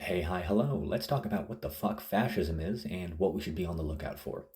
Hi, hello. Let's talk about what the fuck fascism is and what we should be on the lookout for.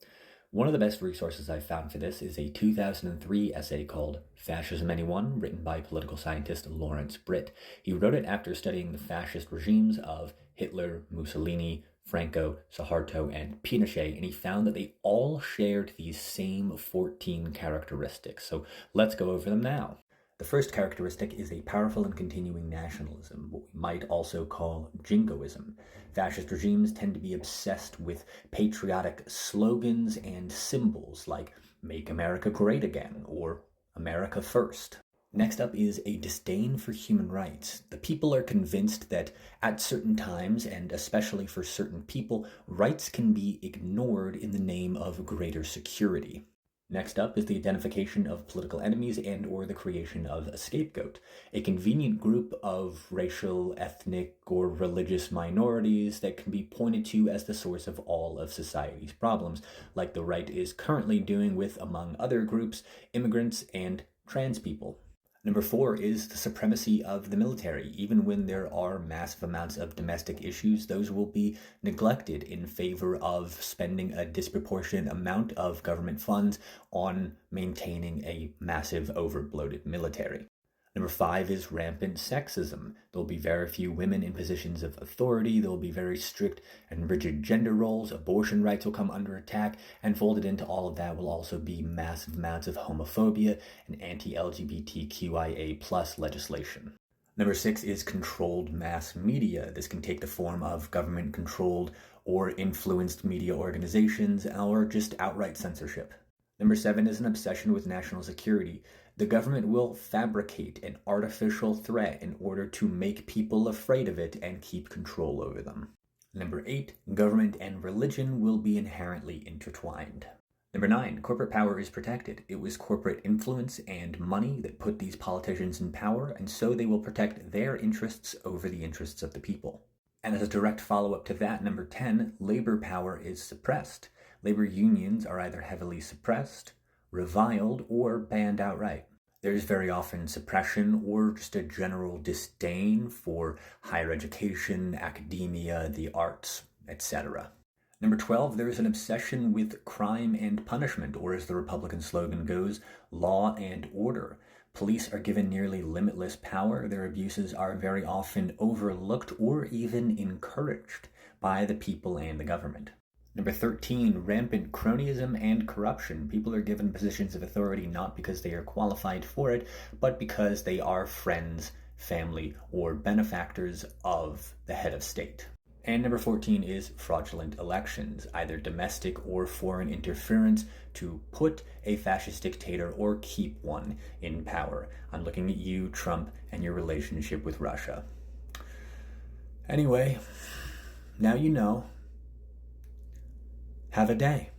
One of the best resources I've found for this is a 2003 essay called Fascism Anyone, written by political scientist Lawrence Britt. He wrote it after studying the fascist regimes of Hitler, Mussolini, Franco, Suharto, and Pinochet, and he found that they all shared these same 14 characteristics. So let's go over them now. The first characteristic is a powerful and continuing nationalism, what we might also call jingoism. Fascist regimes tend to be obsessed with patriotic slogans and symbols like Make America Great Again or America First. Next up is a disdain for human rights. The people are convinced that at certain times, and especially for certain people, rights can be ignored in the name of greater security. Next up is the identification of political enemies and or the creation of a scapegoat, a convenient group of racial, ethnic, or religious minorities that can be pointed to as the source of all of society's problems, like the right is currently doing with, among other groups, immigrants and trans people. Number 4 is the supremacy of the military. Even when there are massive amounts of domestic issues, those will be neglected in favor of spending a disproportionate amount of government funds on maintaining a massive overbloated military. Number 5 is rampant sexism. There will be very few women in positions of authority. There will be very strict and rigid gender roles. Abortion rights will come under attack. And folded into all of that will also be massive amounts of homophobia and anti-LGBTQIA plus legislation. Number 6 is controlled mass media. This can take the form of government-controlled or influenced media organizations or just outright censorship. Number 7 is an obsession with national security. The government will fabricate an artificial threat in order to make people afraid of it and keep control over them. Number 8, government and religion will be inherently intertwined. Number 9, corporate power is protected. It was corporate influence and money that put these politicians in power, and so they will protect their interests over the interests of the people. And as a direct follow-up to that, number 10, labor power is suppressed. Labor unions are either heavily suppressed, reviled, or banned outright. There's very often suppression or just a general disdain for higher education, academia, the arts, etc. Number 12, there's an obsession with crime and punishment, or as the Republican slogan goes, law and order. Police are given nearly limitless power. Their abuses are very often overlooked or even encouraged by the people and the government. Number 13, rampant cronyism and corruption. People are given positions of authority not because they are qualified for it, but because they are friends, family, or benefactors of the head of state. And number 14 is fraudulent elections, either domestic or foreign interference to put a fascist dictator or keep one in power. I'm looking at you, Trump, and your relationship with Russia. Anyway, now you know. Have a day.